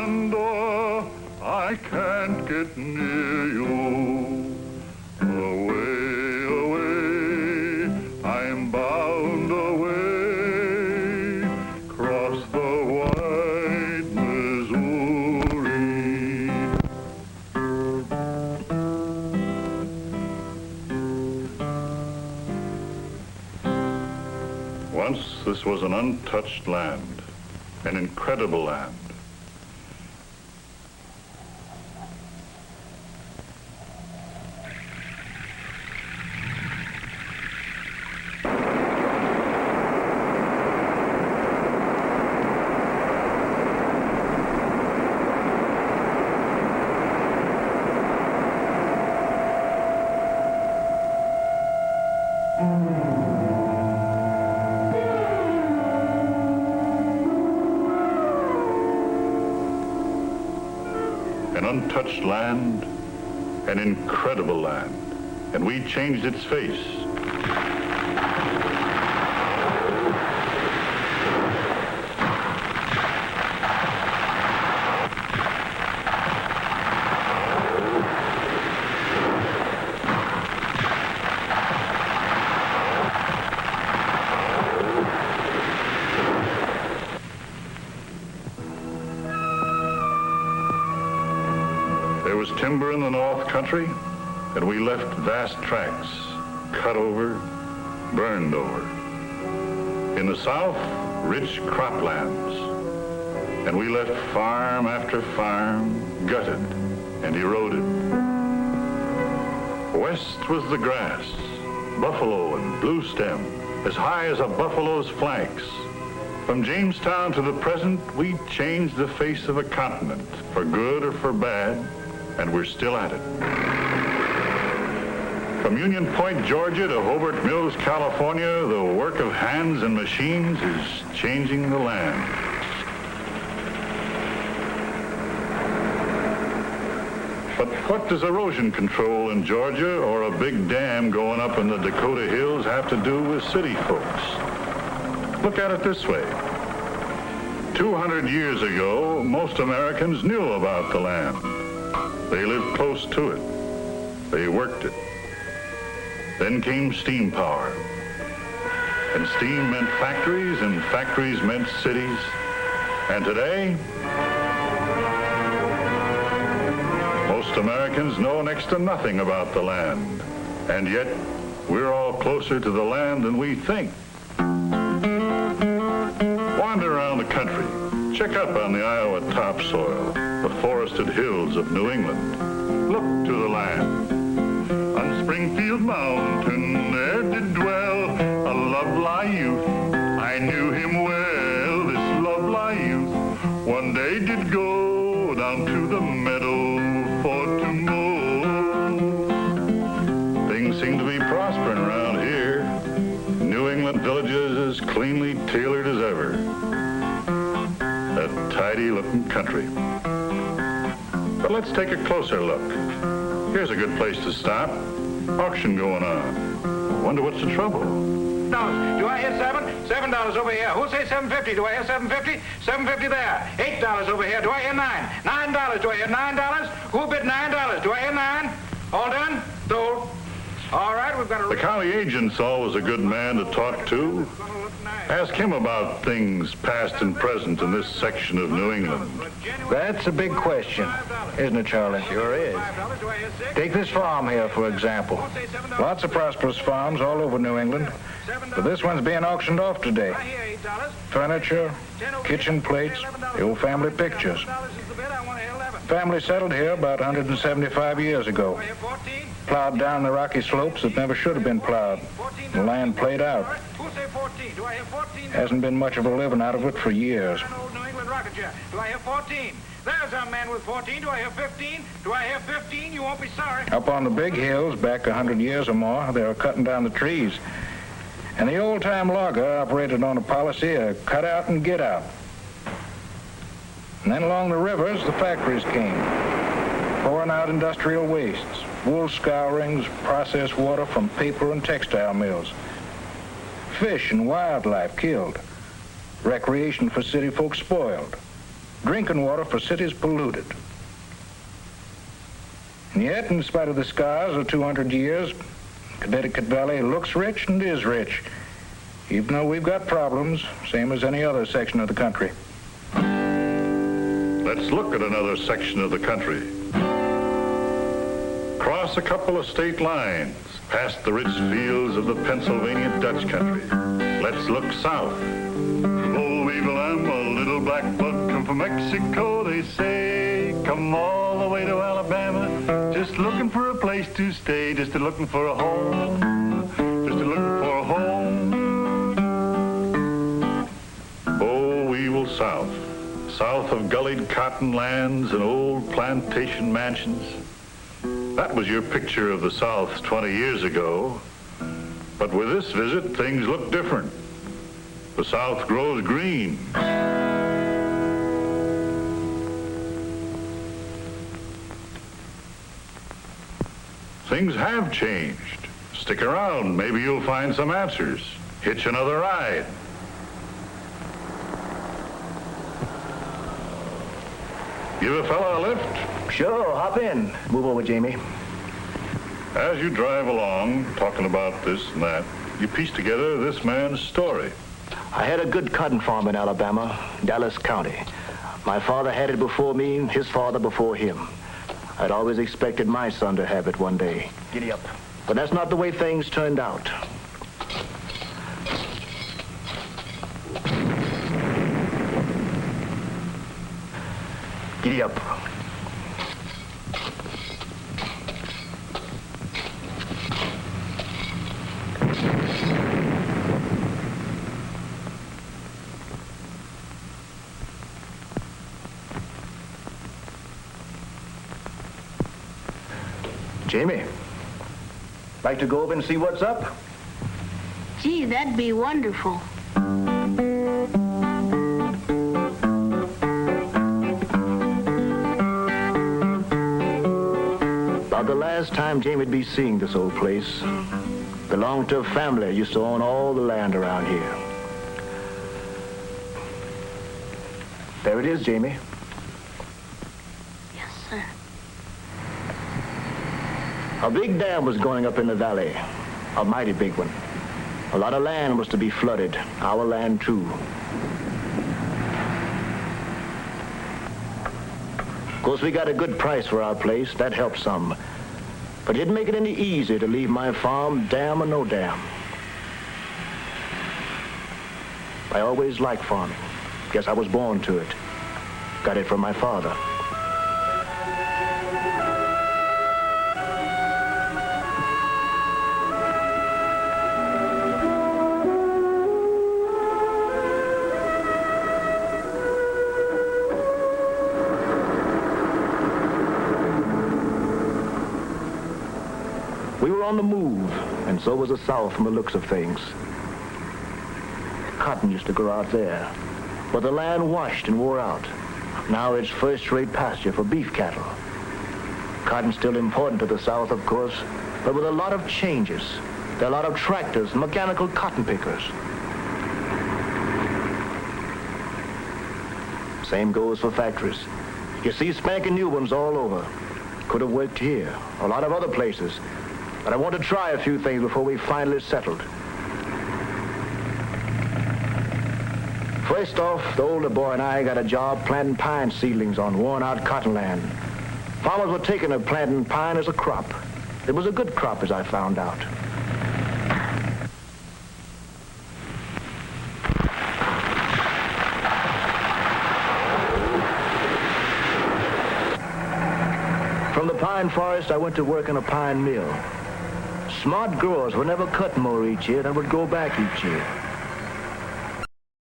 barn door, I can't get near you. Away, away, I'm bound away, across the wide Missouri. Once this was an untouched land, an incredible land. An untouched land, an incredible land, and we changed its face. There was timber in the North Country, and we left vast tracts, cut over, burned over. In the South, rich croplands, and we left farm after farm, gutted and eroded. West was the grass, buffalo and blue stem, as high as a buffalo's flanks. From Jamestown to the present, we changed the face of a continent, for good or for bad, and we're still at it. From Union Point, Georgia to Hobart Mills, California, the work of hands and machines is changing the land. But what does erosion control in Georgia or a big dam going up in the Dakota Hills have to do with city folks? Look at it this way. 200 years ago, most Americans knew about the land. They lived close to it. They worked it. Then came steam power. And steam meant factories, and factories meant cities. And today, most Americans know next to nothing about the land. And yet, we're all closer to the land than we think. Wander around the country. Check up on the Iowa topsoil, the forested hills of New England. Look to the land. On Springfield Mountain there did dwell a lovely youth. I knew him well, this lovely youth. One day did go down to the meadow for to mow. Things seem to be prospering around here. New England villages as cleanly tailored as ever. A tidy-looking country. But let's take a closer look. Here's a good place to stop. Auction going on. Wonder what's the trouble? $8. Do I hear $7? $7 over here. Who'll say $7.50? Do I hear $7.50? $7.50 there. $8 over here. Do I hear $9? $9. Do I hear $9? Who bid $9? Do I hear $9? All done? Sold. All right, we've got a... The county agent's always a good man to talk to. Ask him about things past and present in this section of New England. That's a big question, isn't it, Charlie? Sure is. Take this farm here, for example. Lots of prosperous farms all over New England, but this one's being auctioned off today. Furniture, kitchen plates, the old family pictures. Family settled here about 175 years ago. Plowed down the rocky slopes that never should have been plowed. The land played out. Hasn't been much of a living out of it for years. Do I hear 14? There's a man with 14. Do I hear 15? Do I hear 15? You won't be sorry. Up on the big hills, back 100 years or more, they were cutting down the trees. And the old-time logger operated on a policy of cut out and get out. And then along the rivers, the factories came, pouring out industrial wastes, wool scourings, processed water from paper and textile mills. Fish and wildlife killed. Recreation for city folks spoiled. Drinking water for cities polluted. And yet, in spite of the scars of 200 years, Connecticut Valley looks rich and is rich, even though we've got problems, same as any other section of the country. Let's look at another section of the country. Cross a couple of state lines, past the rich fields of the Pennsylvania Dutch country. Let's look south. Oh, weevil, I'm a little black bug, come from Mexico, they say. Come all the way to Alabama, just looking for a place to stay, just looking for a home, just looking for a home. Oh, weevil south. South of gullied cotton lands and old plantation mansions. That was your picture of the South 20 years ago. But with this visit, things look different. The South grows green. Things have changed. Stick around, maybe you'll find some answers. Hitch another ride. Give a fella a lift? Sure, hop in. Move over, Jamie. As you drive along, talking about this and that, you piece together this man's story. I had a good cotton farm in Alabama, Dallas County. My father had it before me, and his father before him. I'd always expected my son to have it one day. Giddy up. But that's not the way things turned out. Giddy up. Jamie, like to go over and see what's up? Gee, that'd be wonderful. About the last time Jamie'd be seeing this old place. Belonged to a family used to own all the land around here. There it is, Jamie. Yes, sir. A big dam was going up in the valley. A mighty big one. A lot of land was to be flooded. Our land, too. Of course, we got a good price for our place. That helped some. But it didn't make it any easier to leave my farm, dam or no dam. I always liked farming. Guess I was born to it. Got it from my father. We were on the move, and so was the South from the looks of things. Cotton used to grow out there, but the land washed and wore out. Now it's first-rate pasture for beef cattle. Cotton's still important to the South, of course, but with a lot of changes. There are a lot of tractors and mechanical cotton pickers. Same goes for factories. You see spanking new ones all over. Could have worked here, a lot of other places. But I want to try a few things before we finally settled. First off, the older boy and I got a job planting pine seedlings on worn-out cotton land. Farmers were taking to planting pine as a crop. It was a good crop, as I found out. From the pine forest, I went to work in a pine mill. Smart growers would never cut more each year than would go back each year.